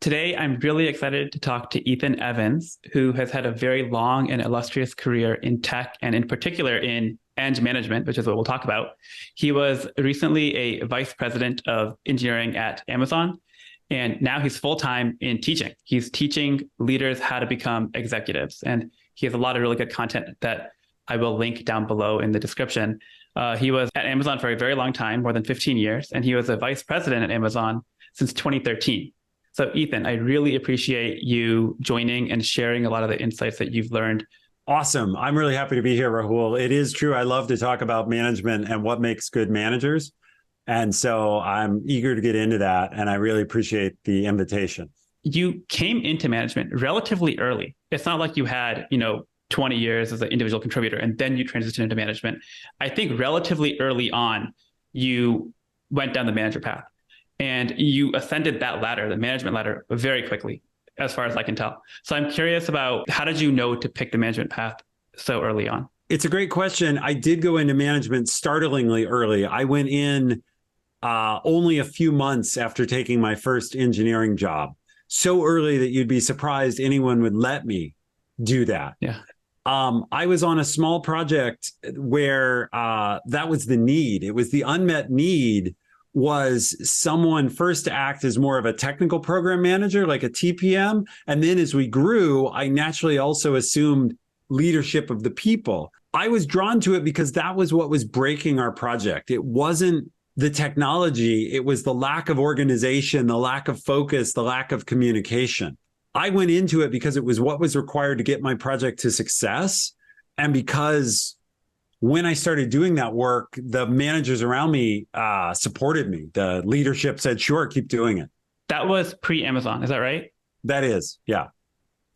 Today, I'm really excited to talk to Ethan Evans, who has had a very long and illustrious career in tech and in particular in Eng management, which is what we'll talk about. He was recently a vice president of engineering at Amazon, and now he's full time in teaching. He's teaching leaders how to become executives, and he has a lot of really good content that I will link down below in the description. He was at Amazon for a very long time, more than 15 years, and he was a vice president at Amazon since 2013. So, Ethan, I really appreciate you joining and sharing a lot of the insights that you've learned. Awesome. I'm really happy to be here, Rahul. It is true. I love to talk about management and what makes good managers. And so I'm eager to get into that. And I really appreciate the invitation. You came into management relatively early. It's not like you had, 20 years as an individual contributor and then you transitioned into management. I think relatively early on, you went down the manager path. And you ascended that ladder, the management ladder, very quickly, as far as I can tell. So I'm curious about how did you know to pick the management path so early on? It's a great question. I did go into management startlingly early. I went in only a few months after taking my first engineering job. So early that you'd be surprised anyone would let me do that. Yeah. I was on a small project where that was the need. It was the unmet need was someone first to act as more of a technical program manager, like a TPM. And then as we grew, I naturally also assumed leadership of the people. I was drawn to it because that was what was breaking our project. It wasn't the technology. It was the lack of organization, the lack of focus, the lack of communication. I went into it because it was what was required to get my project to success. And because when I started doing that work, the managers around me supported me. The leadership said, sure, keep doing it. That was pre-Amazon. Is that right? That is, yeah.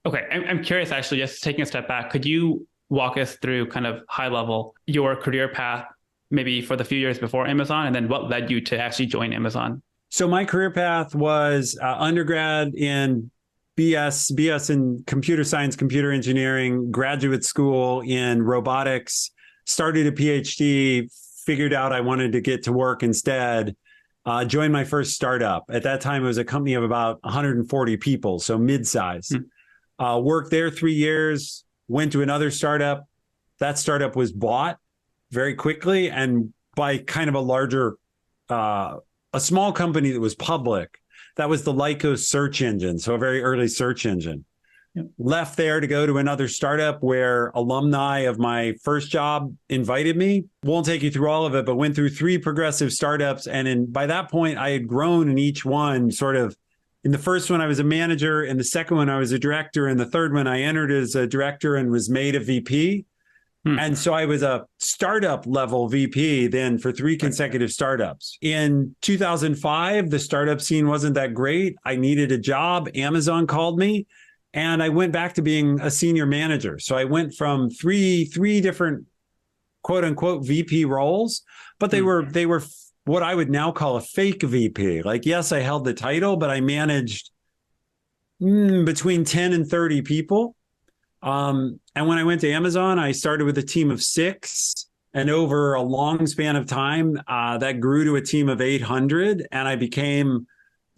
Okay. I'm curious, actually, just taking a step back, could you walk us through kind of high level your career path, maybe for the few years before Amazon, and then what led you to actually join Amazon? So my career path was undergrad in BS in computer science, computer engineering, graduate school in robotics, started a PhD, figured out I wanted to get to work instead, joined my first startup. At that time, it was a company of about 140 people, so mid-size. Worked there 3 years, went to another startup. That startup was bought very quickly and by kind of a larger, a small company that was public. That was the Lycos search engine, so a very early search engine. Yep. Left there to go to another startup where alumni of my first job invited me. Won't take you through all of it, but went through 3 progressive startups. And by that point, I had grown in each one. Sort of in the first one, I was a manager. In the second one, I was a director. In the third one, I entered as a director and was made a VP. And so I was a startup level VP then for 3 consecutive startups. In 2005, the startup scene wasn't that great. I needed a job. Amazon called me. And I went back to being a senior manager. So I went from three different quote unquote VP roles, but they were what I would now call a fake VP. Like, yes, I held the title, but I managed between 10 and 30 people. And when I went to Amazon, I started with a team of 6. And over a long span of time, that grew to a team of 800. And I became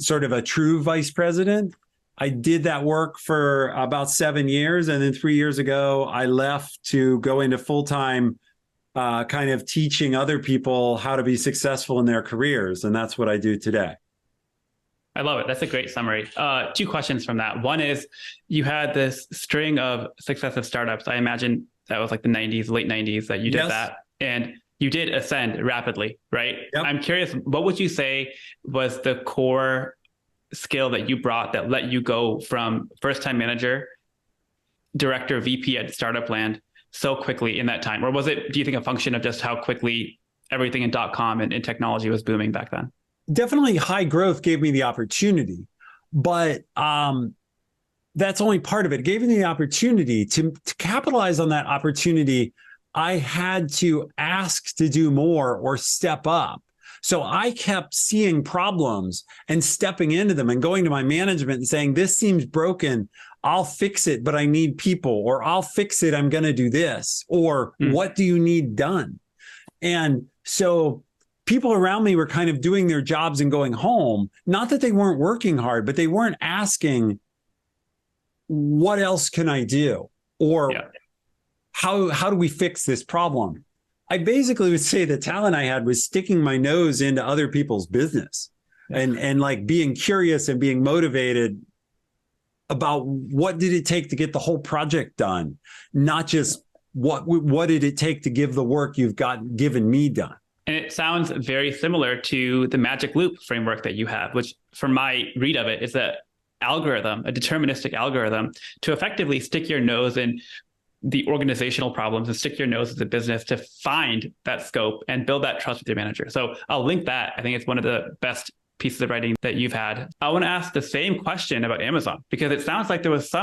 sort of a true vice president. I did that work for about 7 years. And then 3 years ago, I left to go into full-time kind of teaching other people how to be successful in their careers. And that's what I do today. I love it. That's a great summary. 2 questions from that. One is you had this string of successive startups. I imagine that was like the 90s, late 90s that you did that. And you did ascend rapidly, right? Yep. I'm curious, what would you say was the core skill that you brought that let you go from first-time manager, director, VP at startup land so quickly in that time? Or was it, do you think, a function of just how quickly everything in .com and technology was booming back then? Definitely high growth gave me the opportunity, but that's only part of it. It gave me the opportunity to capitalize on that opportunity. I had to ask to do more or step up. So I kept seeing problems and stepping into them and going to my management and saying, this seems broken. I'll fix it, but I need people, or I'll fix it. I'm going to do this, or what do you need done? And so people around me were kind of doing their jobs and going home. Not that they weren't working hard, but they weren't asking, what else can I do? Or Yeah. how do we fix this problem? I basically would say the talent I had was sticking my nose into other people's business and like being curious and being motivated about what did it take to get the whole project done, not just what did it take to give the work you've got given me done. And it sounds very similar to the magic loop framework that you have, which from my read of it is a deterministic algorithm to effectively stick your nose in the organizational problems and stick your nose in the business to find that scope and build that trust with your manager. So I'll link that. I think it's one of the best pieces of writing that you've had. I want to ask the same question about Amazon, because it sounds like there was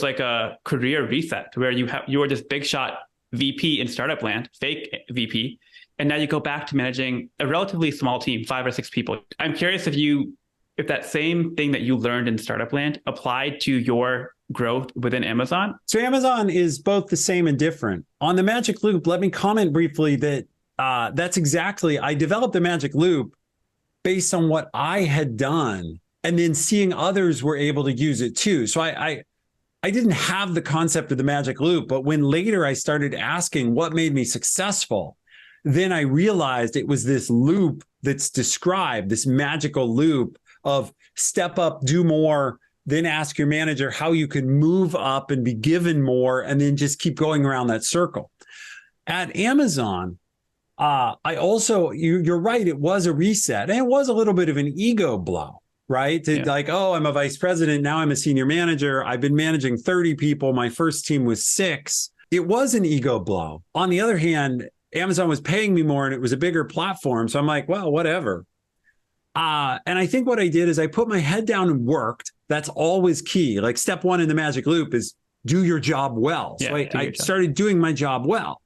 like a career reset where you were this big shot VP in startup land, fake VP, and now you go back to managing a relatively small team, 5 or 6 people. I'm curious if that same thing that you learned in startup land applied to your growth within Amazon. So Amazon is both the same and different. On the magic loop, let me comment briefly that that's exactly, I developed the magic loop based on what I had done and then seeing others were able to use it too. So I didn't have the concept of the magic loop, but when later I started asking what made me successful, then I realized it was this loop that's described, this magical loop of step up, do more, then ask your manager how you can move up and be given more, and then just keep going around that circle. At Amazon, I also, you're right, it was a reset, and it was a little bit of an ego blow, right? Like, oh, I'm a vice president, now I'm a senior manager. I've been managing 30 people. My first team was 6. It was an ego blow. On the other hand, Amazon was paying me more and it was a bigger platform. So I'm like, well, whatever. And I think what I did is I put my head down and worked. That's always key. Like step 1 in the magic loop is do your job well. So I started doing my job well.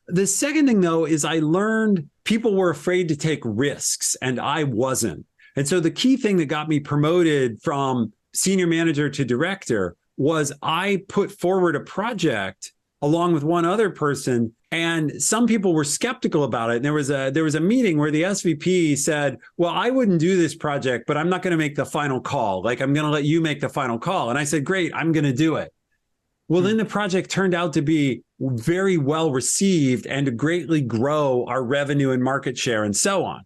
The second thing, though, is I learned people were afraid to take risks and I wasn't. And so the key thing that got me promoted from senior manager to director was I put forward a project along with one other person. And some people were skeptical about it. And there was a meeting where the SVP said, well, I wouldn't do this project, but I'm not going to make the final call. Like, I'm going to let you make the final call. And I said, great, I'm going to do it. Well, then the project turned out to be very well received and to greatly grow our revenue and market share and so on.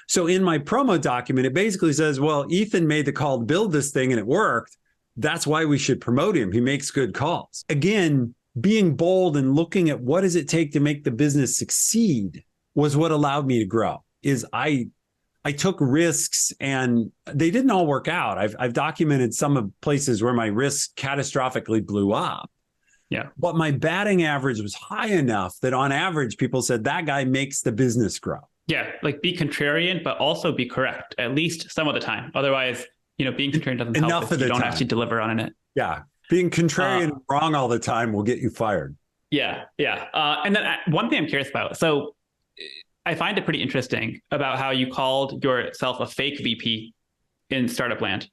So in my promo document, it basically says, well, Ethan made the call to build this thing and it worked. That's why we should promote him. He makes good calls. Again, being bold and looking at what does it take to make the business succeed was what allowed me to grow. Is I took risks and they didn't all work out. I've documented some of places where my risks catastrophically blew up. Yeah. But my batting average was high enough that on average, people said that guy makes the business grow. Yeah. Like be contrarian, but also be correct, at least some of the time. Otherwise, being contrarian doesn't help if you don't actually deliver on it. Yeah. Being contrarian wrong all the time will get you fired. Yeah. Yeah. And then one thing I'm curious about. So I find it pretty interesting about how you called yourself a fake VP in startup land.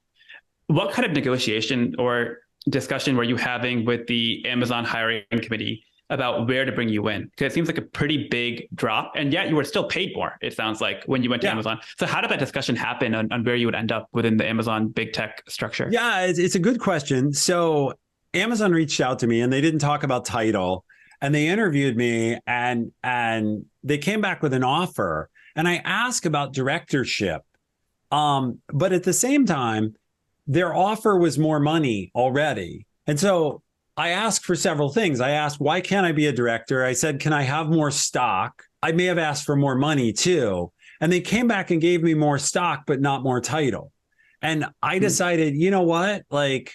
What kind of negotiation or discussion were you having with the Amazon hiring committee about where to bring you in? Because it seems like a pretty big drop, and yet you were still paid more, it sounds like, when you went to Amazon. So how did that discussion happen on where you would end up within the Amazon big tech structure? Yeah, it's a good question. So Amazon reached out to me and they didn't talk about title, and they interviewed me and they came back with an offer, and I asked about directorship. But at the same time, their offer was more money already. And so I asked for several things. I asked, why can't I be a director? I said, can I have more stock? I may have asked for more money too. And they came back and gave me more stock, but not more title. And I decided, you know what? Like,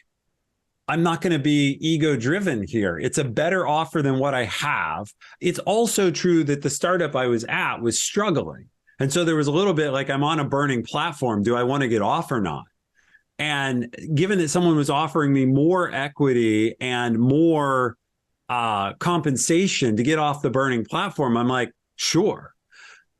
I'm not going to be ego driven here. It's a better offer than what I have. It's also true that the startup I was at was struggling. And so there was a little bit like, I'm on a burning platform. Do I want to get off or not? And given that someone was offering me more equity and more compensation to get off the burning platform, I'm like, sure.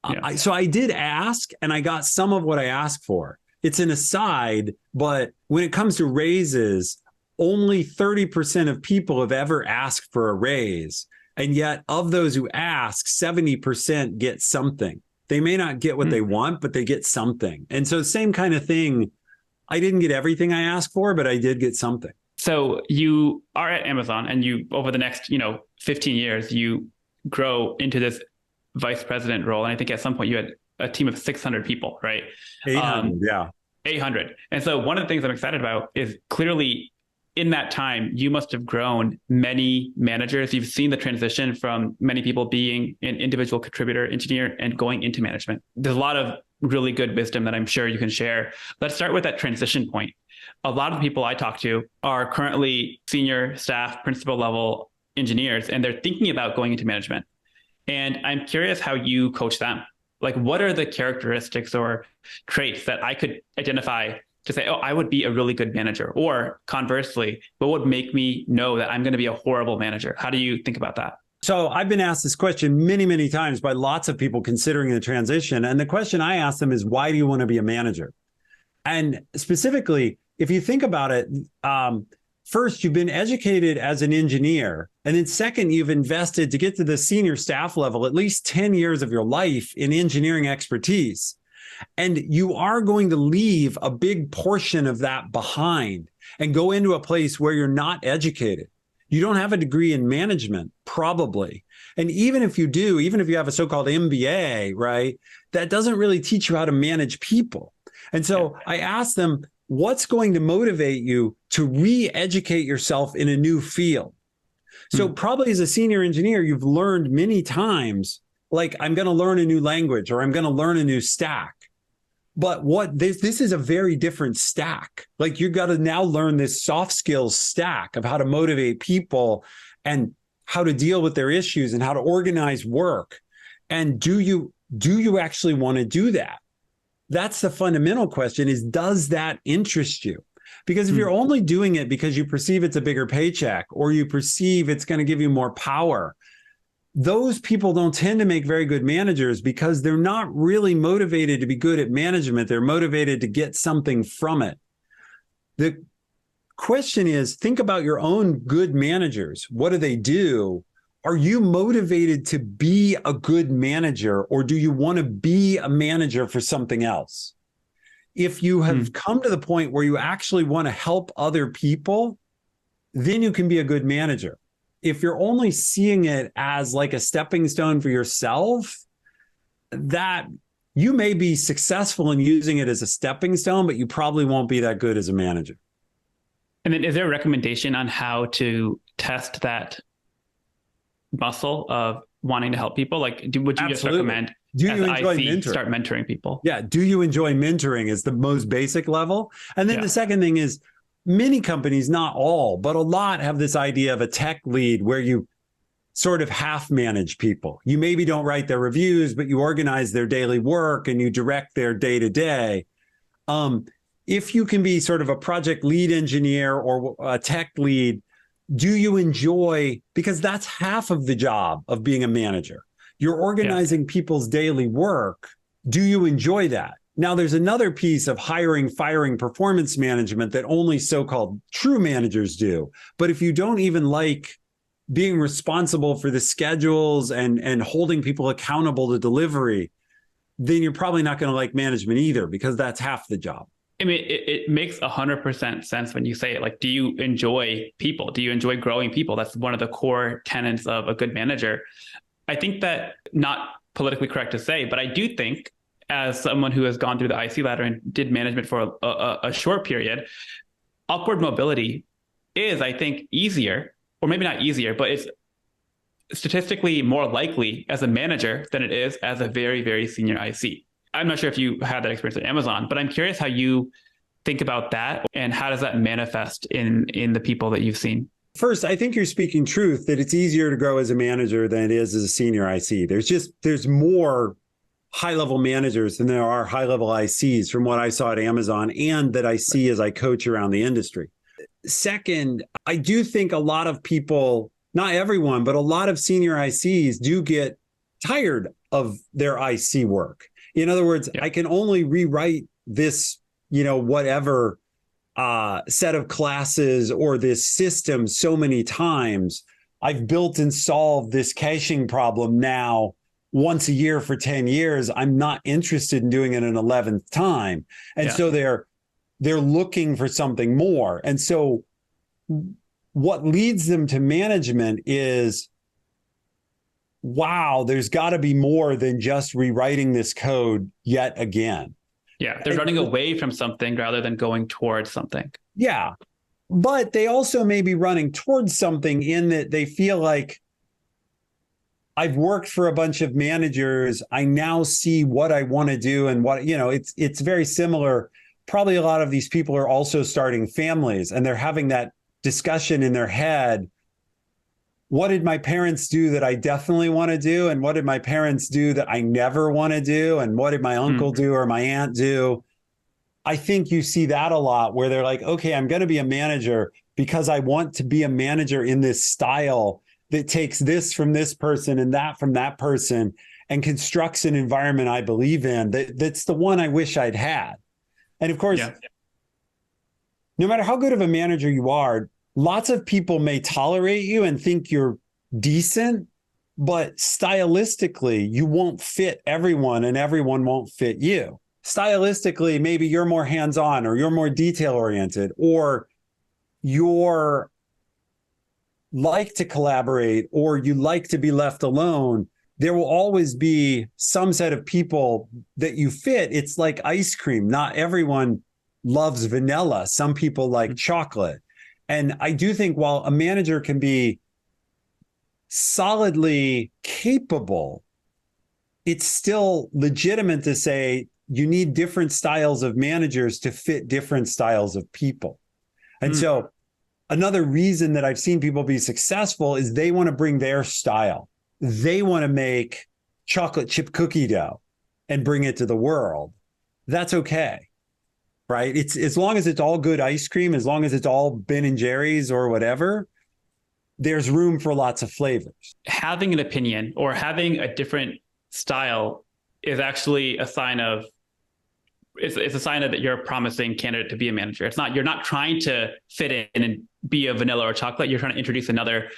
Yeah. So I did ask, and I got some of what I asked for. It's an aside, but when it comes to raises, only 30% of people have ever asked for a raise. And yet of those who ask, 70% get something. They may not get what they want, but they get something. And so same kind of thing. I didn't get everything I asked for, but I did get something. So you are at Amazon, and you, over the next, 15 years, you grow into this vice president role. And I think at some point you had a team of 600 people, right? 800, yeah. 800. And so one of the things I'm excited about is clearly in that time, you must have grown many managers. You've seen the transition from many people being an individual contributor engineer and going into management. There's a lot of really good wisdom that I'm sure you can share. Let's start with that transition point. A lot of the people I talk to are currently senior staff, principal level engineers, and they're thinking about going into management. And I'm curious how you coach them. Like, what are the characteristics or traits that I could identify to say, oh, I would be a really good manager? Or conversely, what would make me know that I'm going to be a horrible manager? How do you think about that? So I've been asked this question many, many times by lots of people considering the transition. And the question I ask them is, why do you want to be a manager? And specifically, if you think about it, first, you've been educated as an engineer. And then second, you've invested to get to the senior staff level, at least 10 years of your life in engineering expertise. And you are going to leave a big portion of that behind and go into a place where you're not educated. You don't have a degree in management, probably. And even if you do, even if you have a so-called MBA, right, that doesn't really teach you how to manage people. And so I asked them, what's going to motivate you to re-educate yourself in a new field? So probably as a senior engineer, you've learned many times, like, I'm going to learn a new language or I'm going to learn a new stack. But this is a very different stack. Like, you've got to now learn this soft skills stack of how to motivate people and how to deal with their issues and how to organize work. And do you actually want to do that? That's the fundamental question, is, does that interest you? Because if you're only doing it because you perceive it's a bigger paycheck or you perceive it's going to give you more power, those people don't tend to make very good managers because they're not really motivated to be good at management. They're motivated to get something from it. The question is, think about your own good managers. What do they do? Are you motivated to be a good manager, or do you want to be a manager for something else? If you have come to the point where you actually want to help other people, then you can be a good manager. If you're only seeing it as like a stepping stone for yourself, that you may be successful in using it as a stepping stone, but you probably won't be that good as a manager. And then is there a recommendation on how to test that muscle of wanting to help people? Like, would you just recommend, do you enjoy mentoring? Start mentoring people? Yeah. Do you enjoy mentoring is the most basic level. And then the second thing is, many companies, not all, but a lot, have this idea of a tech lead where you sort of half manage people. You maybe don't write their reviews, but you organize their daily work and you direct their day to day. If you can be sort of a project lead engineer or a tech lead, do you enjoy, because that's half of the job of being a manager. You're organizing people's daily work. Do you enjoy that? Now, there's another piece of hiring, firing, performance management that only so-called true managers do. But if you don't even like being responsible for the schedules and holding people accountable to delivery, then you're probably not going to like management either, because that's half the job. I mean, it makes 100% sense when you say it. Like, do you enjoy people? Do you enjoy growing people? That's one of the core tenets of a good manager. I think that, not politically correct to say, but I do think, as someone who has gone through the IC ladder and did management for a short period, upward mobility is, I think, easier, or maybe not easier, but it's statistically more likely as a manager than it is as a very, very senior IC. I'm not sure if you had that experience at Amazon, but I'm curious how you think about that and how does that manifest in the people that you've seen? First, I think you're speaking truth that it's easier to grow as a manager than it is as a senior IC. There's more high-level managers than there are high-level ICs from what I saw at Amazon and that I see as I coach around the industry. Second, I do think a lot of people, not everyone, but a lot of senior ICs do get tired of their IC work. In other words, I can only rewrite this, whatever set of classes or this system so many times I've built and solved this caching problem now once a year for 10 years. I'm not interested in doing it an 11th time. And Yeah. so they're looking for something more. And so what leads them to management is, wow, there's got to be more than just rewriting this code yet again. Yeah. They're running away from something rather than going towards something. Yeah. But they also may be running towards something in that they feel like, I've worked for a bunch of managers. I now see what I want to do and what, it's very similar. Probably a lot of these people are also starting families and they're having that discussion in their head. What did my parents do that I definitely want to do? And what did my parents do that I never want to do? And what did my uncle do or my aunt do? I think you see that a lot where they're like, okay, I'm going to be a manager because I want to be a manager in this style that takes this from this person and that from that person and constructs an environment I believe in. That's the one I wish I'd had. And of course, no matter how good of a manager you are, lots of people may tolerate you and think you're decent, but stylistically, you won't fit everyone and everyone won't fit you. Stylistically, maybe you're more hands-on or you're more detail-oriented or you're like to collaborate or you like to be left alone. There will always be some set of people that you fit. It's like ice cream. Not everyone loves vanilla. Some people like chocolate. And I do think while a manager can be solidly capable, it's still legitimate to say you need different styles of managers to fit different styles of people. And so another reason that I've seen people be successful is they want to bring their style. They want to make chocolate chip cookie dough and bring it to the world. That's okay, right? It's as long as it's all good ice cream, as long as it's all Ben and Jerry's or whatever, there's room for lots of flavors. Having an opinion or having a different style is actually a sign of it's a sign that you're a promising candidate to be a manager. You're not trying to fit in and be a vanilla or chocolate. You're trying to introduce another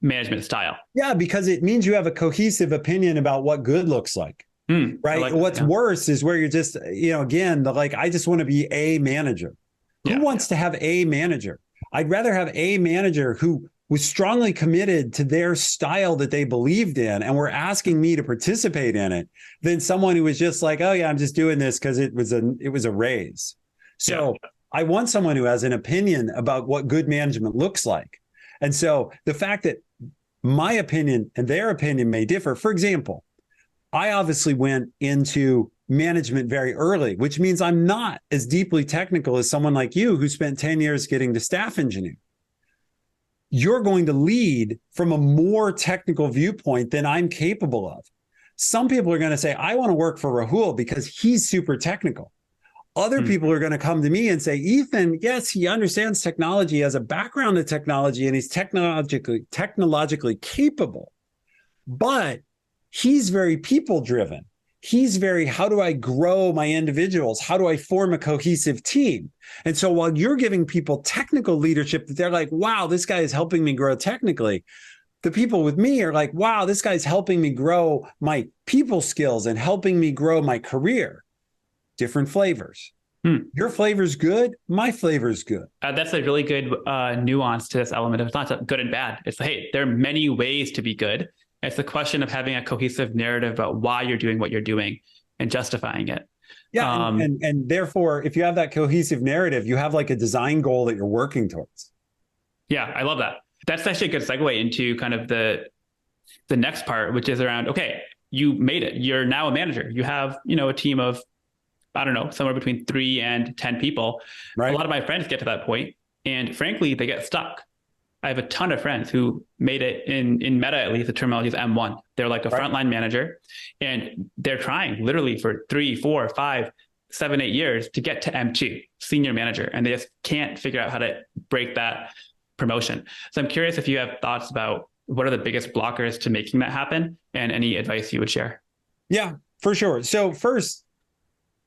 management style. Yeah, because it means you have a cohesive opinion about what good looks like. Right. Like What's worse is where you're just, again, I just want to be a manager. Who wants to have a manager? I'd rather have a manager who was strongly committed to their style that they believed in and were asking me to participate in it than someone who was just like, oh yeah, I'm just doing this because it was a raise. So I want someone who has an opinion about what good management looks like. And so the fact that my opinion and their opinion may differ, for example, I obviously went into management very early, which means I'm not as deeply technical as someone like you who spent 10 years getting to staff engineer. You're going to lead from a more technical viewpoint than I'm capable of. Some people are going to say, I want to work for Rahul because he's super technical. Other people are going to come to me and say, Ethan, yes, he understands technology, he has a background in technology, and he's technologically capable, but he's very people driven. He's very, how do I grow my individuals? How do I form a cohesive team? And so while you're giving people technical leadership that they're like, wow, this guy is helping me grow technically, the people with me are like, wow, this guy's helping me grow my people skills and helping me grow my career. Different flavors. Your flavor's good. My flavor's good. That's a really good nuance to this element. It's not good and bad. It's, hey, there are many ways to be good. It's the question of having a cohesive narrative about why you're doing what you're doing and justifying it. Yeah. And therefore, if you have that cohesive narrative, you have like a design goal that you're working towards. Yeah, I love that. That's actually a good segue into kind of the next part, which is around, okay, you made it. You're now a manager. You have, a team of, I don't know, somewhere between 3 and 10 people. Right. A lot of my friends get to that point, and frankly, they get stuck. I have a ton of friends who made it in Meta, at least the terminology is M1. They're like a frontline manager, and they're trying literally for 3, 4, 5, 7, 8 years to get to M2, senior manager, and they just can't figure out how to break that promotion. So I'm curious if you have thoughts about what are the biggest blockers to making that happen and any advice you would share. Yeah, for sure. So first,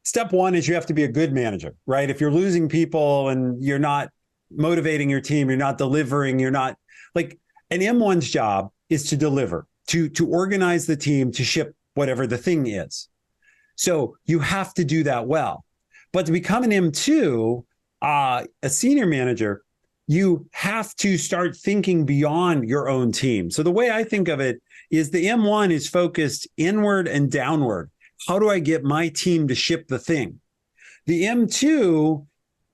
step one is you have to be a good manager, right? If you're losing people and you're not motivating your team, you're not delivering, you're not like, An M1's job is to deliver, to organize the team, to ship whatever the thing is. So you have to do that well. But to become an M2, a senior manager, you have to start thinking beyond your own team. So the way I think of it is the M1 is focused inward and downward. How do I get my team to ship the thing? The M2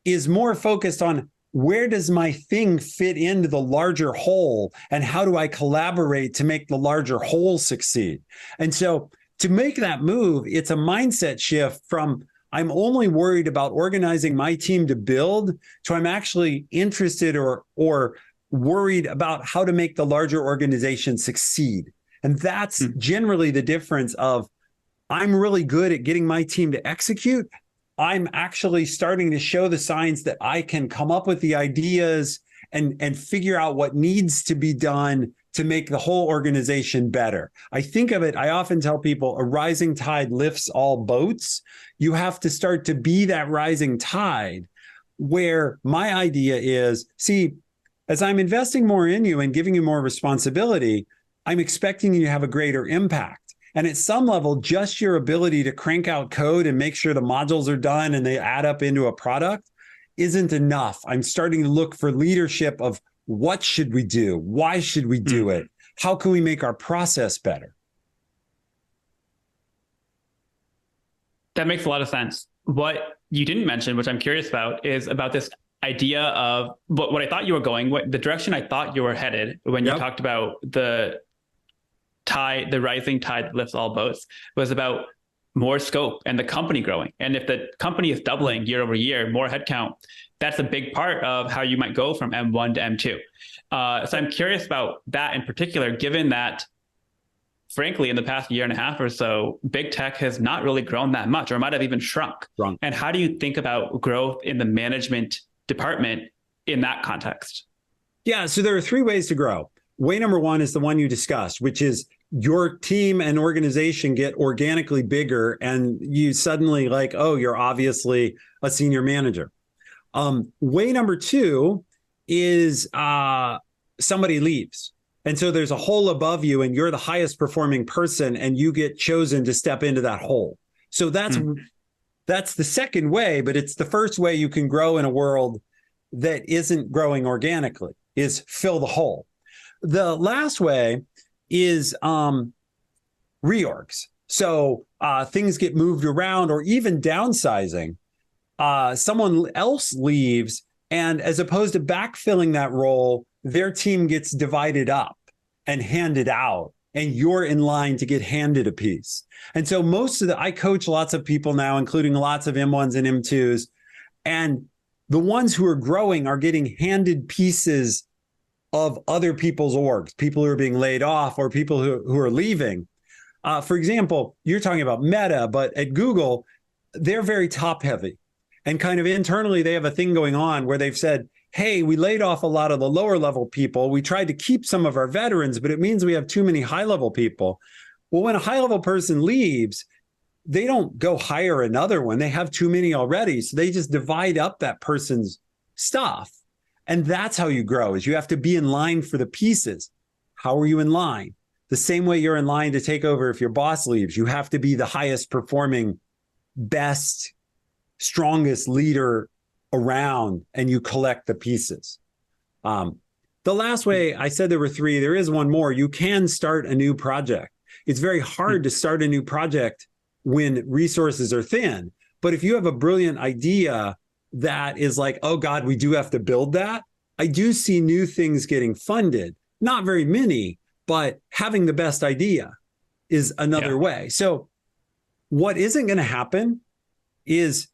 is more focused on where does my thing fit into the larger whole, and how do I collaborate to make the larger whole succeed? And so to make that move, it's a mindset shift from I'm only worried about organizing my team to build to I'm actually interested or worried about how to make the larger organization succeed. And that's generally the difference of I'm really good at getting my team to execute. I'm actually starting to show the signs that I can come up with the ideas and figure out what needs to be done to make the whole organization better. I think of it, I often tell people a rising tide lifts all boats. You have to start to be that rising tide, where my idea is, see, as I'm investing more in you and giving you more responsibility, I'm expecting you to have a greater impact. And at some level, just your ability to crank out code and make sure the modules are done and they add up into a product isn't enough. I'm starting to look for leadership of what should we do? Why should we do it? How can we make our process better? That makes a lot of sense. What you didn't mention, which I'm curious about, is about this idea of what I thought you were going, the direction I thought you were headed when you talked about the rising tide lifts all boats, was about more scope and the company growing. And if the company is doubling year over year, more headcount, that's a big part of how you might go from M1 to M2. So I'm curious about that in particular, given that, frankly, in the past year and a half or so, big tech has not really grown that much, or might have even shrunk. Wrong. And how do you think about growth in the management department in that context? Yeah, so there are three ways to grow. Way number one is the one you discussed, which is your team and organization get organically bigger and you suddenly like, oh, you're obviously a senior manager. Way number two is somebody leaves. And so there's a hole above you and you're the highest performing person and you get chosen to step into that hole. So that's the second way, but it's the first way you can grow in a world that isn't growing organically, is fill the hole. The last way is reorgs. So things get moved around, or even downsizing. Someone else leaves, and as opposed to backfilling that role, their team gets divided up and handed out, and you're in line to get handed a piece. And so I coach lots of people now, including lots of M1s and M2s, and the ones who are growing are getting handed pieces of other people's orgs, people who are being laid off or people who are leaving. For example, you're talking about Meta, but at Google, they're very top heavy. And kind of internally, they have a thing going on where they've said, hey, we laid off a lot of the lower level people. We tried to keep some of our veterans, but it means we have too many high level people. Well, when a high level person leaves, they don't go hire another one. They have too many already. So they just divide up that person's stuff. And that's how you grow, is you have to be in line for the pieces. How are you in line? The same way you're in line to take over if your boss leaves. You have to be the highest performing, best, strongest leader around, and you collect the pieces. The last way, I said there were three. There is one more. You can start a new project. It's very hard to start a new project when resources are thin. But if you have a brilliant idea that is like, oh God, we do have to build that, I do see new things getting funded. Not very many, but having the best idea is another way. So what isn't going to happen is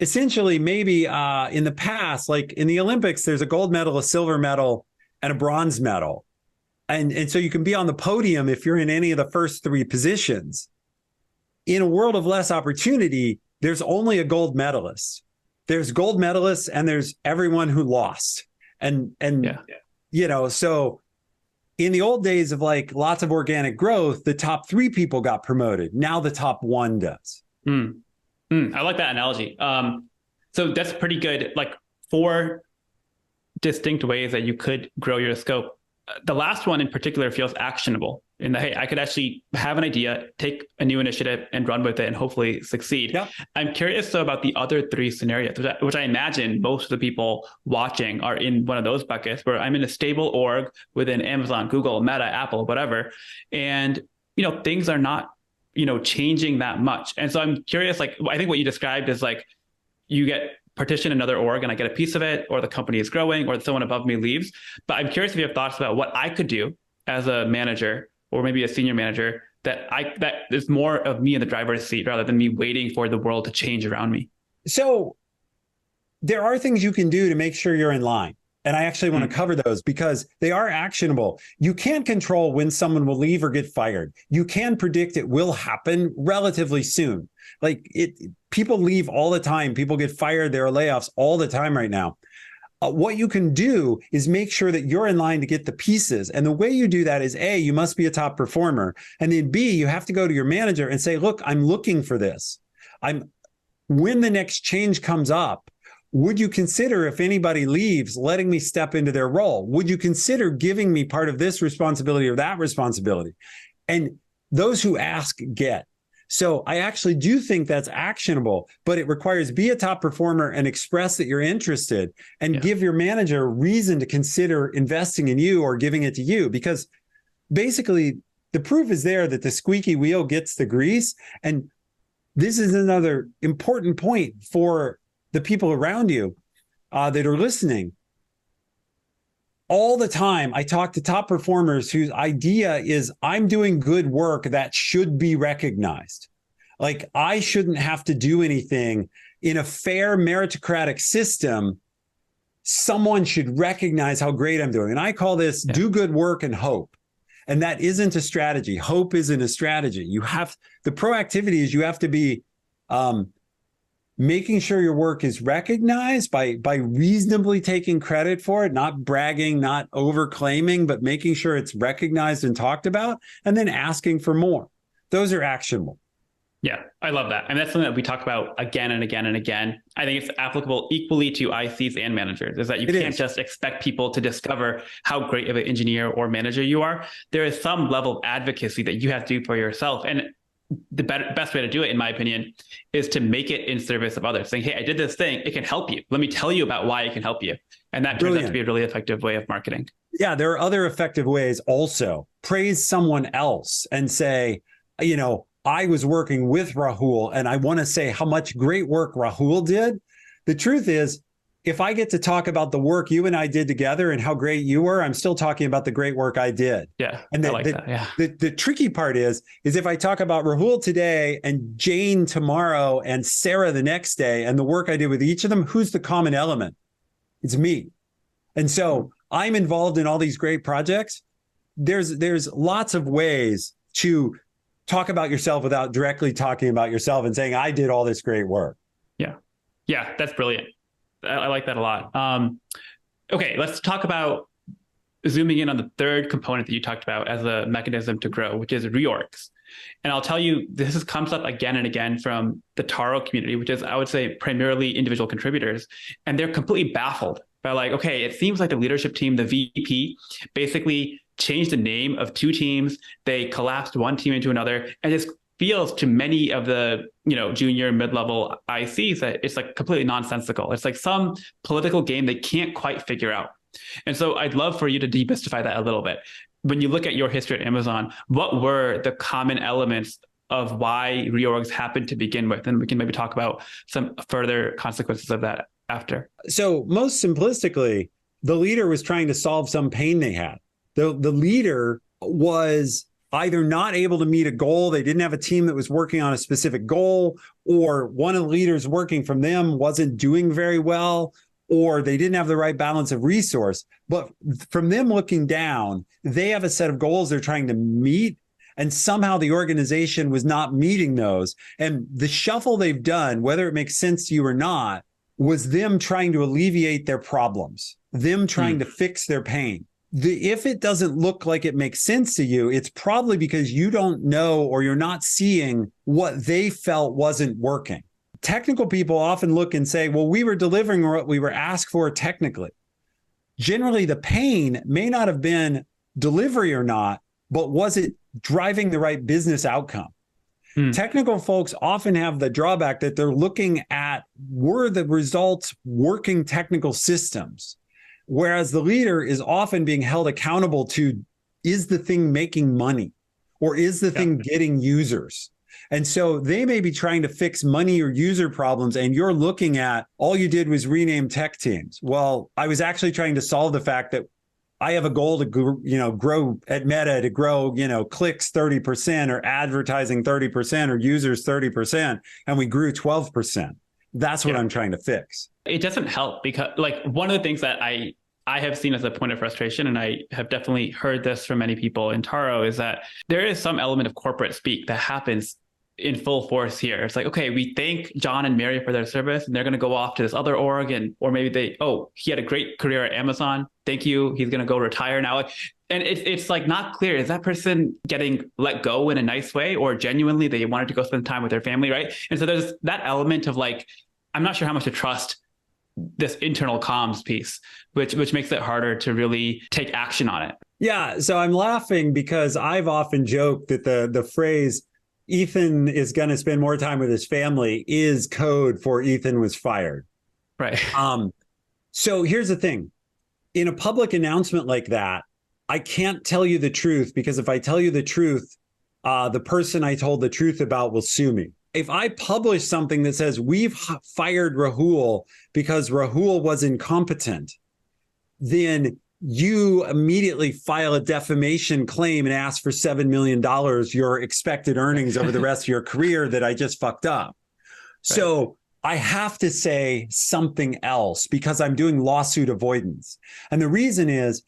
essentially maybe in the past, like in the Olympics, there's a gold medal, a silver medal, and a bronze medal. And so you can be on the podium if you're in any of the first three positions. In a world of less opportunity, there's only a gold medalist. There's gold medalists and there's everyone who lost. And you know, so in the old days of like lots of organic growth, the top three people got promoted. Now the top one does. I like that analogy. So that's pretty good. Like 4 distinct ways that you could grow your scope. the last one in particular feels actionable in that, hey, I could actually have an idea, take a new initiative and run with it and hopefully succeed. Yep. I'm curious though about the other three scenarios, which I imagine most of the people watching are in one of those buckets where I'm in a stable org within Amazon, Google, Meta, Apple, whatever. And, things are not, changing that much. And so I'm curious, like, I think what you described is like, you get partition another org and I get a piece of it, or the company is growing, or someone above me leaves. But I'm curious if you have thoughts about what I could do as a manager or maybe a senior manager that is more of me in the driver's seat rather than me waiting for the world to change around me. So there are things you can do to make sure you're in line. And I actually want to cover those because they are actionable. You can't control when someone will leave or get fired. You can predict it will happen relatively soon. People leave all the time. People get fired. There are layoffs all the time right now. What you can do is make sure that you're in line to get the pieces. And the way you do that is A, you must be a top performer. And then B, you have to go to your manager and say, look, I'm looking for this. When the next change comes up, would you consider, if anybody leaves, letting me step into their role? Would you consider giving me part of this responsibility or that responsibility? And those who ask get. So I actually do think that's actionable, but it requires be a top performer and express that you're interested and give your manager a reason to consider investing in you or giving it to you. Because basically the proof is there that the squeaky wheel gets the grease. And this is another important point for the people around you that are listening. All the time, I talk to top performers whose idea is I'm doing good work that should be recognized. Like I shouldn't have to do anything in a fair meritocratic system. Someone should recognize how great I'm doing. And I call this do good work and hope. And that isn't a strategy. Hope isn't a strategy. The proactivity is you have to be making sure your work is recognized by reasonably taking credit for it, not bragging, not overclaiming, but making sure it's recognized and talked about, and then asking for more. Those are actionable. Yeah, I love that. And that's something that we talk about again and again and again. I think it's applicable equally to ICs and managers, is that you can't just expect people to discover how great of an engineer or manager you are. There is some level of advocacy that you have to do for yourself. And the best way to do it, in my opinion, is to make it in service of others, saying, hey, I did this thing. It can help you. Let me tell you about why it can help you. And that turns out to be a really effective way of marketing. Yeah, there are other effective ways also. Praise someone else and say, I was working with Rahul and I want to say how much great work Rahul did. The truth is, if I get to talk about the work you and I did together and how great you were, I'm still talking about the great work I did. Yeah, and I like that. Yeah. The tricky part is if I talk about Rahul today and Jane tomorrow and Sarah the next day and the work I did with each of them, who's the common element? It's me. And so I'm involved in all these great projects. There's lots of ways to talk about yourself without directly talking about yourself and saying, I did all this great work. Yeah. Yeah, that's brilliant. I like that a lot. Okay, let's talk about zooming in on the third component that you talked about as a mechanism to grow, which is reorgs. And I'll tell you, this comes up again and again from the Taro community, which is, I would say, primarily individual contributors. And they're completely baffled by like, okay, it seems like the leadership team, the VP, basically changed the name of two teams. They collapsed one team into another, and just feels to many of the junior mid-level ICs that it's like completely nonsensical. It's like some political game they can't quite figure out. And so I'd love for you to demystify that a little bit. When you look at your history at Amazon, what were the common elements of why reorgs happened to begin with? And we can maybe talk about some further consequences of that after. So most simplistically, the leader was trying to solve some pain they had. The leader was either not able to meet a goal, they didn't have a team that was working on a specific goal, or one of the leaders working from them wasn't doing very well, or they didn't have the right balance of resource. But from them looking down, they have a set of goals they're trying to meet, and somehow the organization was not meeting those. And the shuffle they've done, whether it makes sense to you or not, was them trying to alleviate their problems, them trying to fix their pain. If it doesn't look like it makes sense to you, it's probably because you don't know or you're not seeing what they felt wasn't working. Technical people often look and say, well, we were delivering what we were asked for technically. Generally, the pain may not have been delivery or not, but was it driving the right business outcome? Technical folks often have the drawback that they're looking at, were the results working technical systems? Whereas the leader is often being held accountable to, is the thing making money or is the thing getting users? And so they may be trying to fix money or user problems, and you're looking at, all you did was rename tech teams. Well, I was actually trying to solve the fact that I have a goal to grow at Meta, to grow, clicks 30% or advertising 30% or users 30%, and we grew 12%. That's what I'm trying to fix. It doesn't help because, like, one of the things that I have seen as a point of frustration, and I have definitely heard this from many people in Taro, is that there is some element of corporate speak that happens in full force here. It's like, okay, we thank John and Mary for their service, and they're going to go off to this other org, or maybe he had a great career at Amazon. Thank you. He's going to go retire now. And it's like not clear. Is that person getting let go in a nice way, or genuinely they wanted to go spend time with their family, right? And so there's that element of like, I'm not sure how much to trust this internal comms piece, which makes it harder to really take action on it. Yeah. So I'm laughing because I've often joked that the phrase, Ethan is going to spend more time with his family, is code for Ethan was fired. Right. So here's the thing. In a public announcement like that, I can't tell you the truth, because if I tell you the truth, the person I told the truth about will sue me. If I publish something that says we've fired Rahul because Rahul was incompetent, then you immediately file a defamation claim and ask for $7 million, your expected earnings over the rest of your career that I just fucked up. Right. So I have to say something else because I'm doing lawsuit avoidance. And the reason is,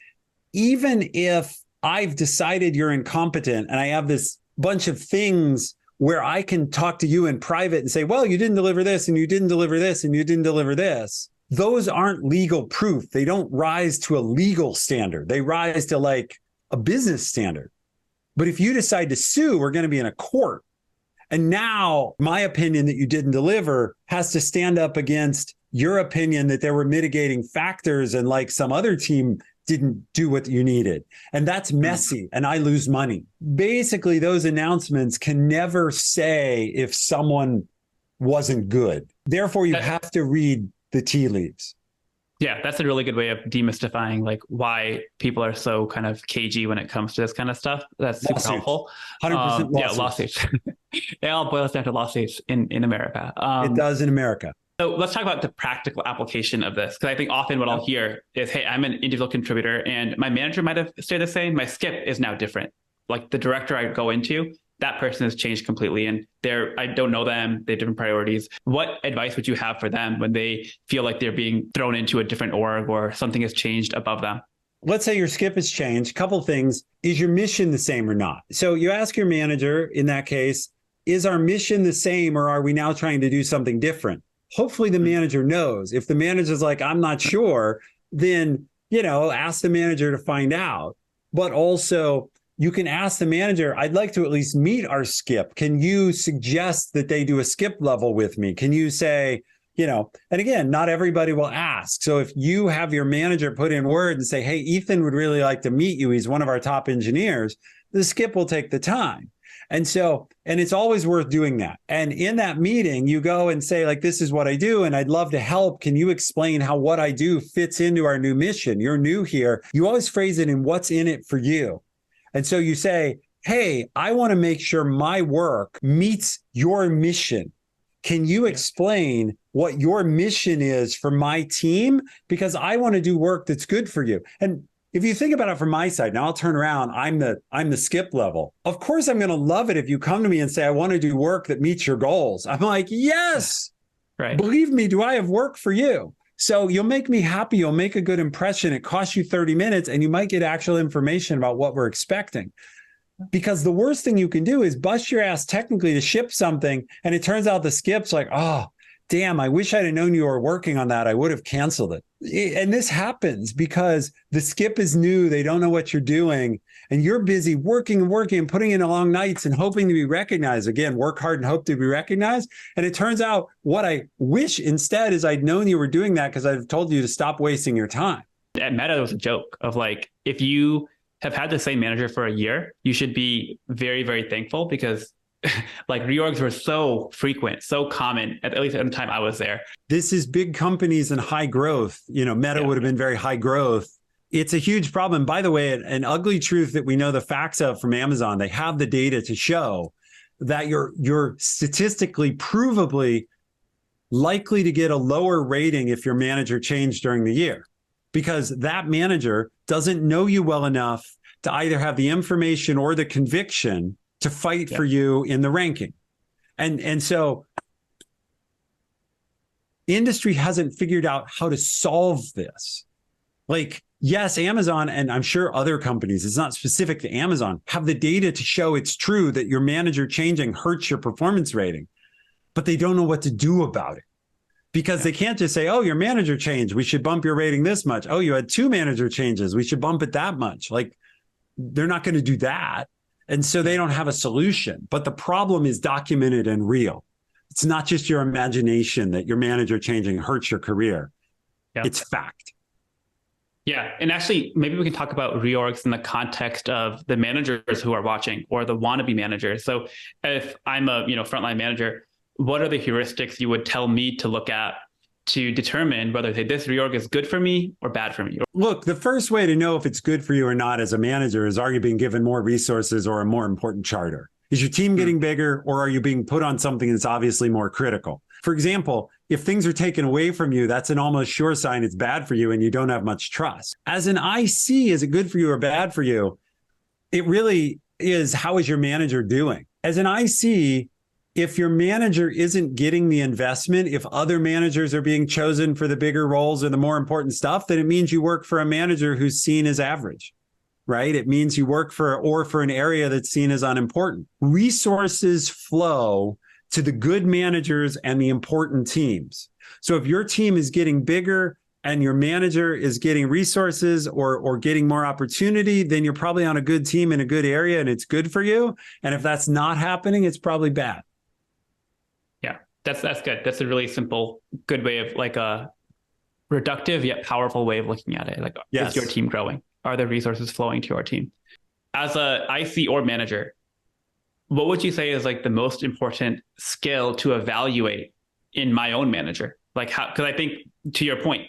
even if I've decided you're incompetent and I have this bunch of things where I can talk to you in private and say, well, you didn't deliver this and you didn't deliver this and you didn't deliver this, those aren't legal proof. They don't rise to a legal standard. They rise to like a business standard. But if you decide to sue, we're going to be in a court. And now my opinion that you didn't deliver has to stand up against your opinion that there were mitigating factors and like some other team didn't do what you needed. And that's messy and I lose money. Basically, those announcements can never say if someone wasn't good. Therefore, you have to read the tea leaves. Yeah, that's a really good way of demystifying like why people are so kind of cagey when it comes to this kind of stuff. That's super helpful. 100% lawsuits. Yeah, lawsuits. It all boils down to lawsuits in America. It does in America. So let's talk about the practical application of this, because I think often what I'll hear is, hey, I'm an individual contributor and my manager might have stayed the same. My skip is now different. Like the director I go into, that person has changed completely and I don't know them. They have different priorities. What advice would you have for them when they feel like they're being thrown into a different org or something has changed above them? Let's say your skip has changed. Couple things. Is your mission the same or not? So you ask your manager in that case, is our mission the same or are we now trying to do something different? Hopefully the manager knows. If the manager's like, I'm not sure, then, ask the manager to find out. But also you can ask the manager, I'd like to at least meet our skip. Can you suggest that they do a skip level with me? Can you say, and again, not everybody will ask. So if you have your manager put in word and say, hey, Ethan would really like to meet you, he's one of our top engineers, the skip will take the time. And it's always worth doing that. And in that meeting, you go and say, like, this is what I do, and I'd love to help. Can you explain how what I do fits into our new mission? You're new here. You always phrase it in what's in it for you. And so you say, hey, I want to make sure my work meets your mission. Can you explain what your mission is for my team? Because I want to do work that's good for you. And if you think about it from my side, now I'll turn around, I'm the skip level. Of course, I'm going to love it if you come to me and say, I want to do work that meets your goals. I'm like, yes, right. Believe me, do I have work for you? So you'll make me happy. You'll make a good impression. It costs you 30 minutes and you might get actual information about what we're expecting. Because the worst thing you can do is bust your ass technically to ship something. And it turns out the skip's like, oh, damn, I wish I'd have known you were working on that. I would have canceled it. And this happens because the skip is new. They don't know what you're doing. And you're busy working and putting in long nights and hoping to be recognized. Again, work hard and hope to be recognized. And it turns out what I wish instead is I'd known you were doing that because I've told you to stop wasting your time. At Meta, it was a joke of like, if you have had the same manager for a year, you should be very, very thankful because like reorgs were so frequent, so common, at least at the time I was there. This is big companies and high growth. Meta would have been very high growth. It's a huge problem. By the way, an ugly truth that we know the facts of from Amazon, they have the data to show that you're statistically provably likely to get a lower rating if your manager changed during the year, because that manager doesn't know you well enough to either have the information or the conviction to fight for you in the ranking. And so industry hasn't figured out how to solve this. Like, yes, Amazon, and I'm sure other companies, it's not specific to Amazon, have the data to show it's true that your manager changing hurts your performance rating, but they don't know what to do about it. Because they can't just say, oh, your manager changed, we should bump your rating this much. Oh, you had 2 manager changes, we should bump it that much. Like, they're not going to do that. And so they don't have a solution. But the problem is documented and real. It's not just your imagination that your manager changing hurts your career. Yeah. It's fact. Yeah. And actually, maybe we can talk about reorgs in the context of the managers who are watching or the wannabe managers. So if I'm a frontline manager, what are the heuristics you would tell me to look at to determine whether this reorg is good for me or bad for me? Look, the first way to know if it's good for you or not as a manager is, are you being given more resources or a more important charter? Is your team getting bigger, or are you being put on something that's obviously more critical? For example, if things are taken away from you, that's an almost sure sign it's bad for you and you don't have much trust. As an IC, is it good for you or bad for you? It really is, how is your manager doing? As an IC, if your manager isn't getting the investment, if other managers are being chosen for the bigger roles or the more important stuff, then it means you work for a manager who's seen as average, right? It means you work for an area that's seen as unimportant. Resources flow to the good managers and the important teams. So if your team is getting bigger and your manager is getting resources or getting more opportunity, then you're probably on a good team in a good area and it's good for you. And if that's not happening, it's probably bad. That's good. That's a really simple, good way of, like, a reductive yet powerful way of looking at it. Like, yes. Is your team growing? Are the resources flowing to our team? As a IC or manager, what would you say is like the most important skill to evaluate in my own manager? Like, how? Because I think, to your point,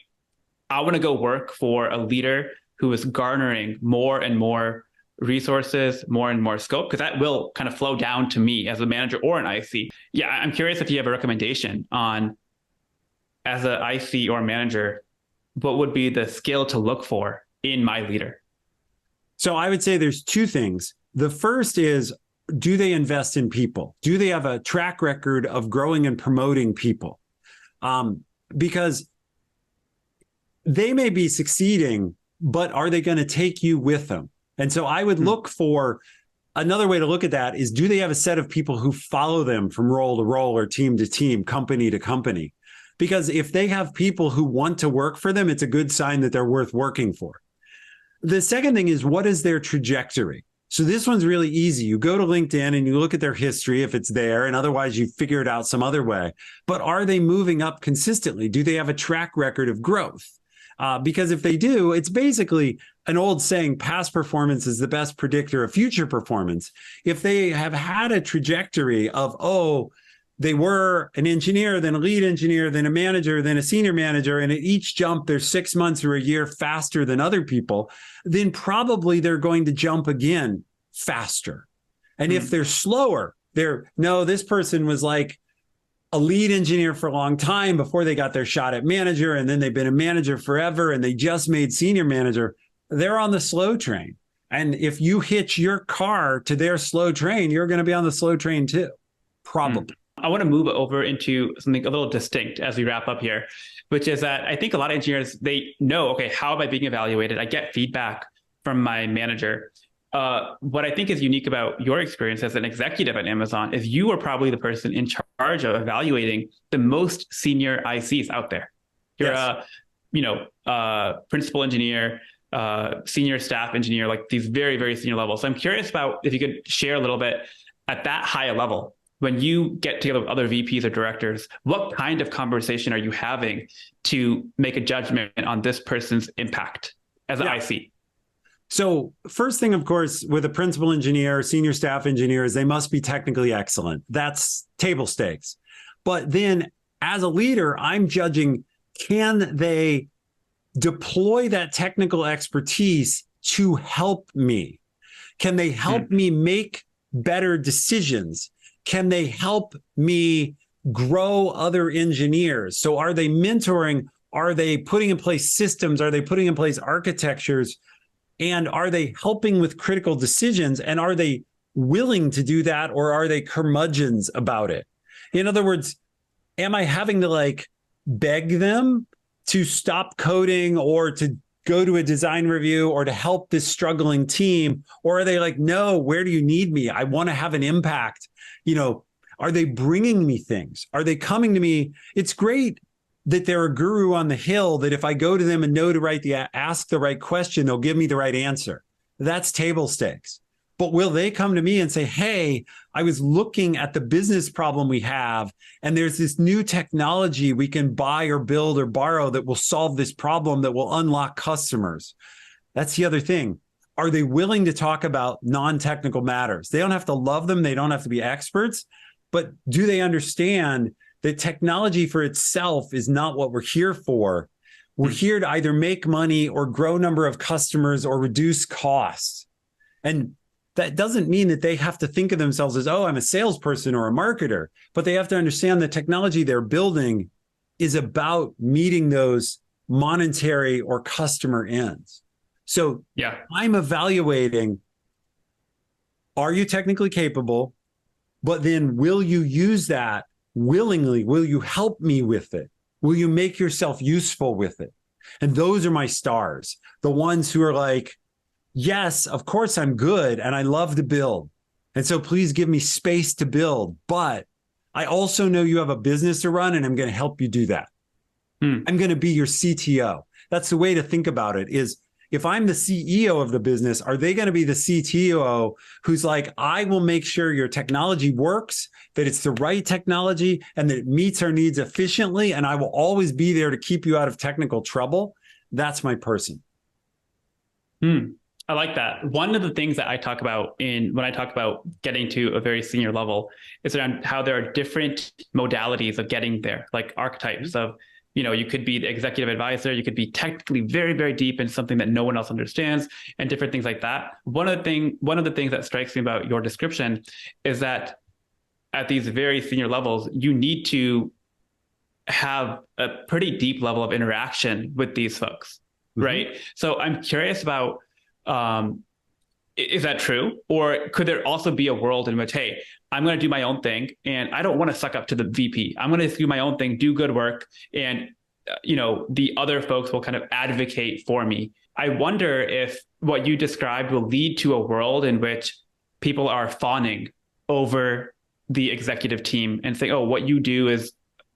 I want to go work for a leader who is garnering more and more resources, more and more scope, because that will kind of flow down to me as a manager or an IC. Yeah, I'm curious if you have a recommendation on, as an IC or manager, what would be the skill to look for in my leader? So I would say there's 2 things. The first is, do they invest in people? Do they have a track record of growing and promoting people? Because they may be succeeding, but are they going to take you with them? And so I would look for, another way to look at that is, do they have a set of people who follow them from role to role or team to team, company to company? Because if they have people who want to work for them, it's a good sign that they're worth working for. The second thing is, what is their trajectory? So this one's really easy. You go to LinkedIn and you look at their history if it's there, and otherwise you figure it out some other way. But are they moving up consistently? Do they have a track record of growth? Because if they do, it's basically an old saying, past performance is the best predictor of future performance. If they have had a trajectory of, they were an engineer, then a lead engineer, then a manager, then a senior manager, and at each jump, they're 6 months or a year faster than other people, then probably they're going to jump again faster. And if they're slower, this person was like a lead engineer for a long time before they got their shot at manager, and then they've been a manager forever, and they just made senior manager, they're on the slow train. And if you hitch your car to their slow train, you're going to be on the slow train too, probably. I want to move over into something a little distinct as we wrap up here, which is that I think a lot of engineers, they know, okay, how am I being evaluated? I get feedback from my manager. What I think is unique about your experience as an executive at Amazon is you are probably the person in charge of evaluating the most senior ICs out there. You're a principal engineer, senior staff engineer, like these very, very senior levels. So I'm curious about if you could share a little bit at that higher level. When you get together with other VPs or directors, what kind of conversation are you having to make a judgment on this person's impact as an IC? So first thing, of course, with a principal engineer, senior staff engineers, they must be technically excellent. That's table stakes. But then as a leader, I'm judging, can they deploy that technical expertise to help me? Can they help me make better decisions? Can they help me grow other engineers? So are they mentoring? Are they putting in place systems? Are they putting in place architectures? And are they helping with critical decisions? And are they willing to do that? Or are they curmudgeons about it? In other words, am I having to like beg them to stop coding or to go to a design review or to help this struggling team? Or are they like, no, where do you need me? I want to have an impact. Are they bringing me things? Are they coming to me? It's great that they're a guru on the hill, that if I go to them and know to ask the right question, they'll give me the right answer. That's table stakes. But will they come to me and say, hey, I was looking at the business problem we have, and there's this new technology we can buy or build or borrow that will solve this problem, that will unlock customers? That's the other thing. Are they willing to talk about non-technical matters? They don't have to love them. They don't have to be experts. But do they understand that technology for itself is not what we're here for? We're here to either make money or grow number of customers or reduce costs. And that doesn't mean that they have to think of themselves as, oh, I'm a salesperson or a marketer, but they have to understand the technology they're building is about meeting those monetary or customer ends. So I'm evaluating, are you technically capable? But then will you use that willingly? Will you help me with it? Will you make yourself useful with it? And those are my stars, the ones who are like, yes, of course I'm good and I love to build. And so please give me space to build. But I also know you have a business to run and I'm going to help you do that. I'm going to be your CTO. That's the way to think about it is, if I'm the CEO of the business, are they going to be the CTO who's like, I will make sure your technology works, that it's the right technology and that it meets our needs efficiently, and I will always be there to keep you out of technical trouble? That's my person. I like that. One of the things that I talk about when I talk about getting to a very senior level is around how there are different modalities of getting there, like archetypes of, you could be the executive advisor, you could be technically very, very deep in something that no one else understands, and different things like that. One of the things that strikes me about your description is that at these very senior levels, you need to have a pretty deep level of interaction with these folks, right? So I'm curious about, is that true? Or could there also be a world in which, hey, I'm going to do my own thing and I don't want to suck up to the VP. I'm going to do my own thing, do good work. And, the other folks will kind of advocate for me. I wonder if what you described will lead to a world in which people are fawning over the executive team and saying, oh, what you do is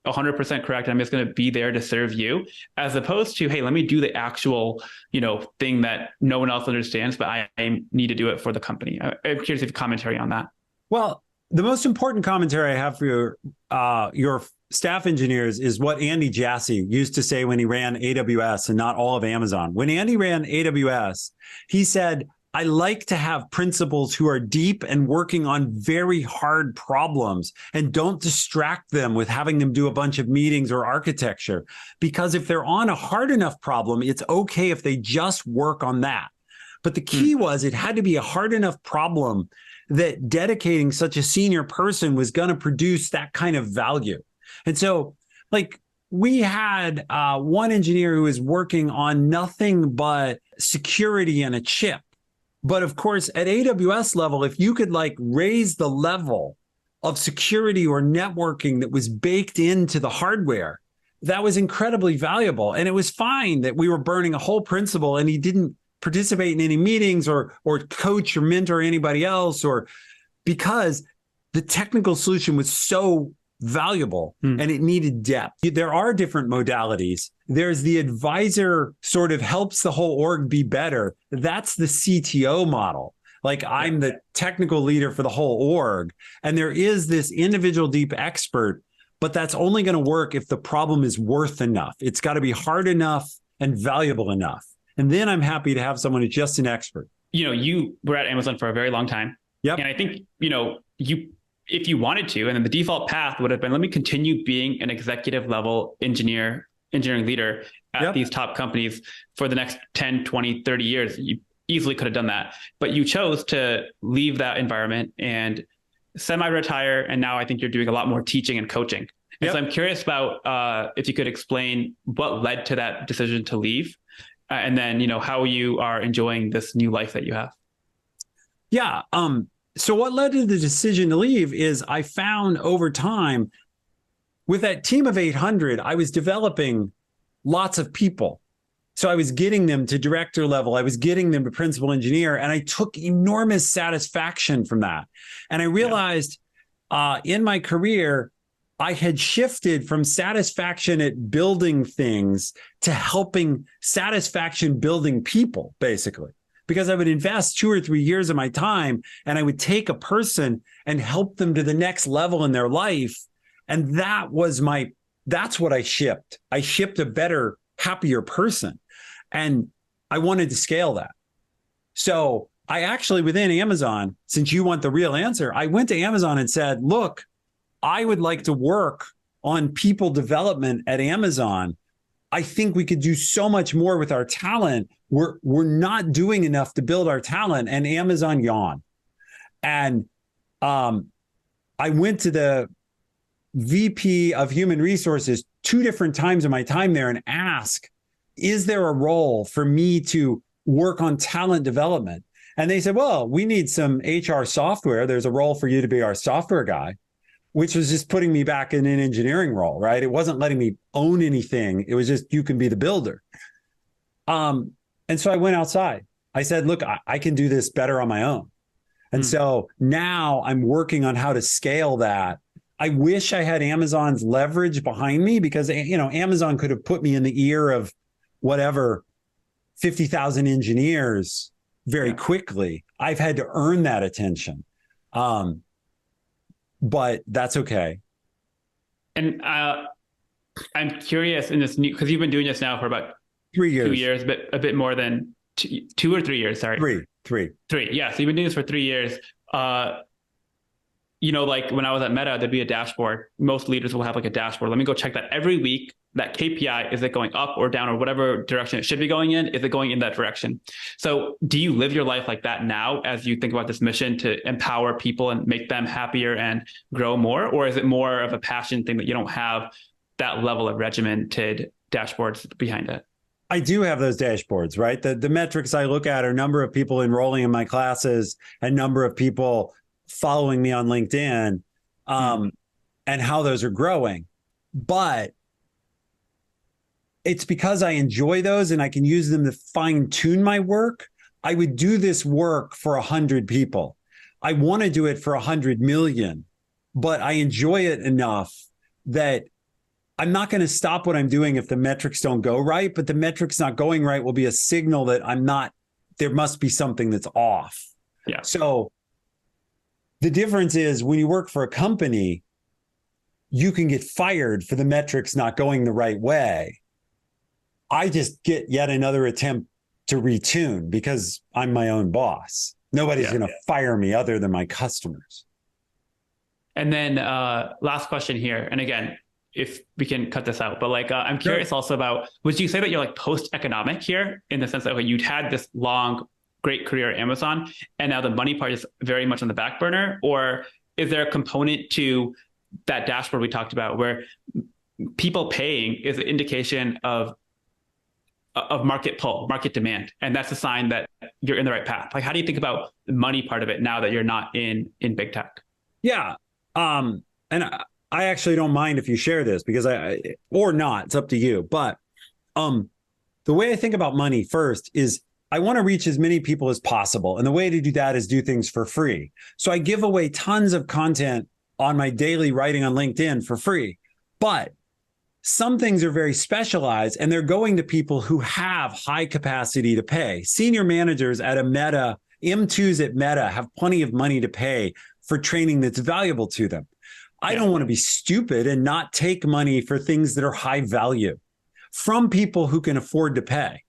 100% correct. I'm just going to be there to serve you, as opposed to, hey, let me do the actual, thing that no one else understands, but I need to do it for the company. I'm curious if you have commentary on that. Well, the most important commentary I have for your staff engineers is what Andy Jassy used to say when he ran AWS and not all of Amazon. When Andy ran AWS, he said, I like to have principals who are deep and working on very hard problems and don't distract them with having them do a bunch of meetings or architecture. Because if they're on a hard enough problem, it's okay if they just work on that. But the key was it had to be a hard enough problem that dedicating such a senior person was going to produce that kind of value. And so, like, we had one engineer who was working on nothing but security and a chip. But of course, at AWS level, if you could like raise the level of security or networking that was baked into the hardware, that was incredibly valuable. And it was fine that we were burning a whole principal and he didn't participate in any meetings or coach or mentor anybody else, or because the technical solution was so valuable and it needed depth. There are different modalities. There's the advisor sort of helps the whole org be better. That's the CTO model. Like I'm the technical leader for the whole org. And there is this individual deep expert, but that's only going to work if the problem is worth enough. It's got to be hard enough and valuable enough. And then I'm happy to have someone who's just an expert. You were at Amazon for a very long time. Yep. And I think, if you wanted to, and then the default path would have been, let me continue being an executive level engineering leader at these top companies for the next 10, 20, 30 years. You easily could have done that, but you chose to leave that environment and semi-retire. And now I think you're doing a lot more teaching and coaching. And so I'm curious about if you could explain what led to that decision to leave, and then, how you are enjoying this new life that you have. Yeah. So what led to the decision to leave is I found over time with that team of 800, I was developing lots of people. So I was getting them to director level. I was getting them to principal engineer, and I took enormous satisfaction from that. And I realized in my career, I had shifted from satisfaction at building things to helping satisfaction building people, basically, because I would invest 2 or 3 years of my time and I would take a person and help them to the next level in their life. And that's what I shipped. I shipped a better, happier person. And I wanted to scale that. So I actually, within Amazon, since you want the real answer, I went to Amazon and said, look, I would like to work on people development at Amazon. I think we could do so much more with our talent. We're not doing enough to build our talent. And Amazon yawned. And I went to the VP of Human Resources 2 different times in my time there and asked, is there a role for me to work on talent development? And they said, well, we need some HR software. There's a role for you to be our software guy, which was just putting me back in an engineering role, right? It wasn't letting me own anything. It was just, you can be the builder. And so I went outside. I said, look, I can do this better on my own. And so now I'm working on how to scale that. I wish I had Amazon's leverage behind me because, Amazon could have put me in the ear of whatever, 50,000 engineers very quickly. I've had to earn that attention. But that's okay. And I'm curious in this new, because you've been doing this now for about 3 years. 2 years, but a bit more than 2 or 3 years. Sorry. Three. Yeah. So you've been doing this for 3 years. Like when I was at Meta, there'd be a dashboard. Most leaders will have like a dashboard. Let me go check that every week. That KPI, is it going up or down or whatever direction it should be going in? Is it going in that direction? So do you live your life like that now as you think about this mission to empower people and make them happier and grow more? Or is it more of a passion thing that you don't have that level of regimented dashboards behind it? I do have those dashboards, right? The metrics I look at are number of people enrolling in my classes and number of people following me on LinkedIn, and how those are growing. But it's because I enjoy those and I can use them to fine tune my work. I would do this work for 100 people. I want to do it for 100 million, but I enjoy it enough that I'm not going to stop what I'm doing if the metrics don't go right, but the metrics not going right will be a signal that there must be something that's off. Yeah. So the difference is when you work for a company, you can get fired for the metrics not going the right way. I just get yet another attempt to retune because I'm my own boss. Nobody's going to fire me other than my customers. And then last question here. And again, if we can cut this out, but I'm curious also about, would you say that you're like post-economic here in the sense that you'd had this long, great career at Amazon and now the money part is very much on the back burner? Or is there a component to that dashboard we talked about where people paying is an indication of market pull, market demand. And that's a sign that you're in the right path. Like, how do you think about the money part of it now that you're not in big tech? Yeah. And I actually don't mind if you share this because or not, it's up to you. But the way I think about money first is I want to reach as many people as possible. And the way to do that is do things for free. So I give away tons of content on my daily writing on LinkedIn for free. But some things are very specialized and they're going to people who have high capacity to pay. Senior managers at a Meta, M2s at Meta have plenty of money to pay for training that's valuable to them. I don't want to be stupid and not take money for things that are high value from people who can afford to pay.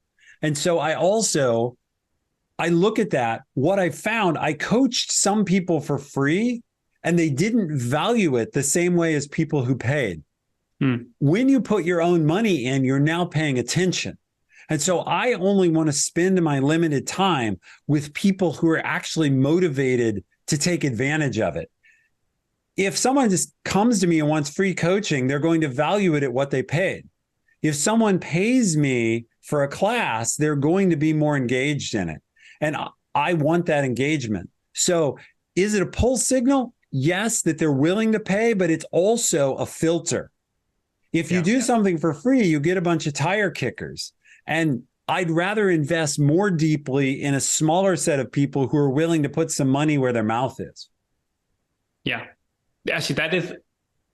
And so I look at that. What I found, I coached some people for free and they didn't value it the same way as people who paid. When you put your own money in, you're now paying attention. And so I only want to spend my limited time with people who are actually motivated to take advantage of it. If someone just comes to me and wants free coaching, they're going to value it at what they paid. If someone pays me for a class, they're going to be more engaged in it. And I want that engagement. So is it a pull signal? Yes, that they're willing to pay, but it's also a filter. If you do something for free, you get a bunch of tire kickers. And I'd rather invest more deeply in a smaller set of people who are willing to put some money where their mouth is. Yeah. Actually, that is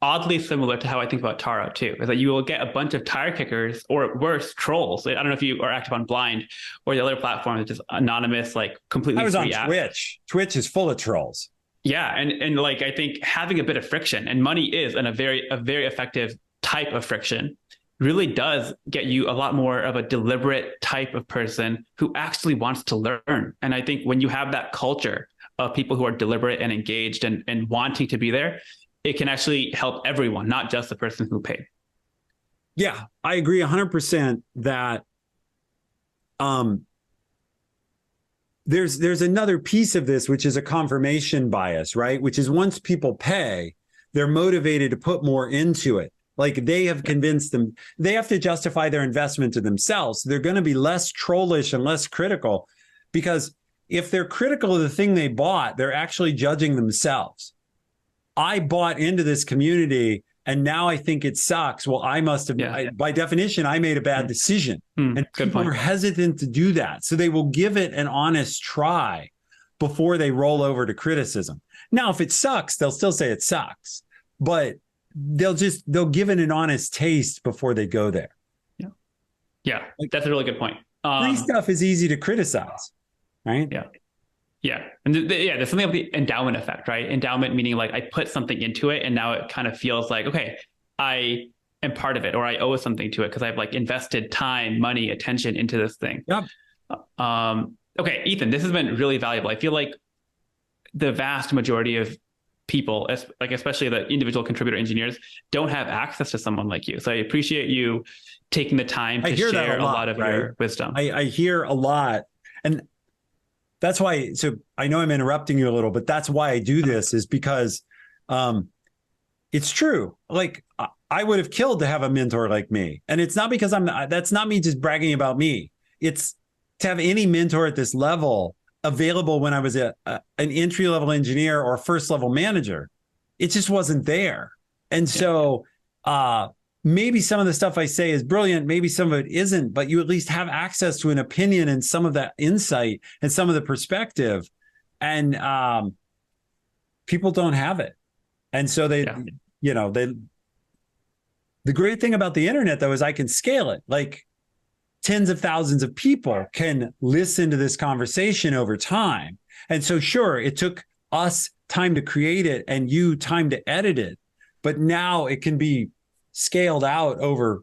oddly similar to how I think about Taro too, is that you will get a bunch of tire kickers or worse, trolls. I don't know if you are active on Blind or the other platform that's just anonymous, like completely free. I was on Twitch. Twitch is full of trolls. Yeah. And like, I think having a bit of friction, and money is a very effective type of friction, really does get you a lot more of a deliberate type of person who actually wants to learn. And I think when you have that culture of people who are deliberate and engaged and wanting to be there, it can actually help everyone, not just the person who paid. Yeah, I agree 100% that there's another piece of this, which is a confirmation bias, right? Which is once people pay, they're motivated to put more into it. Like they have convinced them, they have to justify their investment to themselves. They're going to be less trollish and less critical, because if they're critical of the thing they bought, they're actually judging themselves. I bought into this community and now I think it sucks. Well, I must have, by definition, I made a bad decision. And people are hesitant to do that. So they will give it an honest try before they roll over to criticism. Now, if it sucks, they'll still say it sucks, but they'll give it an honest taste before they go there. Yeah, that's a really good point. Free stuff is easy to criticize, right? Yeah. And there's something of the endowment effect, right? Endowment meaning like I put something into it and now it kind of feels like, okay, I am part of it, or I owe something to it because I've like invested time, money, attention into this thing. Okay, Ethan, this has been really valuable. I feel like the vast majority of people, especially the individual contributor engineers, don't have access to someone like you. So I appreciate you taking the time to share a lot of your wisdom. I hear a lot. And that's why, so I know I'm interrupting you a little, but that's why I do this, is because it's true. Like I would have killed to have a mentor like me. And it's not because that's not me just bragging about me. It's to have any mentor at this level available when I was an entry-level engineer or first-level manager. It just wasn't there. And so maybe some of the stuff I say is brilliant, maybe some of it isn't, but you at least have access to an opinion and some of that insight and some of the perspective. And people don't have it. And so the great thing about the internet, though, is I can scale it. Like tens of thousands of people can listen to this conversation over time. And so, sure, it took us time to create it and you time to edit it, but now it can be scaled out over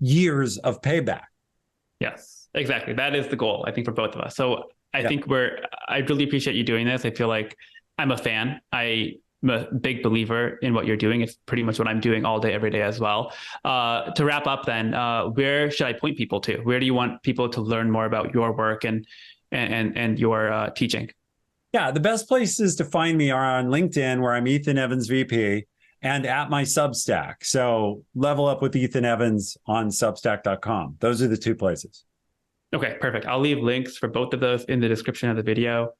years of payback. Yes, exactly. That is the goal, I think, for both of us. So I think I really appreciate you doing this. I feel like I'm a fan. I'm a big believer in what you're doing. It's pretty much what I'm doing all day, every day as well. To wrap up then, where should I point people to? Where do you want people to learn more about your work and your teaching? Yeah, the best places to find me are on LinkedIn, where I'm Ethan Evans VP, and at my Substack. So Level Up with Ethan Evans on Substack.com. Those are the two places. Okay, perfect. I'll leave links for both of those in the description of the video.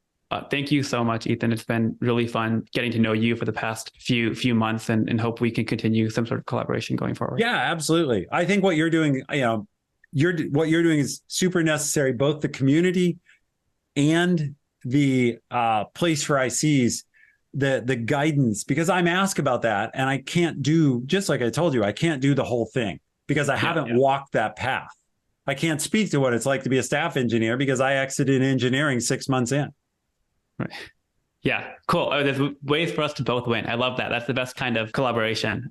Thank you so much, Ethan. It's been really fun getting to know you for the past few months, and hope we can continue some sort of collaboration going forward. Yeah, absolutely. I think what you're doing, what you're doing is super necessary, both the community and the place for ICs, the guidance, because I'm asked about that, and I can't do, just like I told you, I can't do the whole thing because I haven't walked that path. I can't speak to what it's like to be a staff engineer because I exited engineering 6 months in. Right. Yeah, cool. There's ways for us to both win. I love that. That's the best kind of collaboration.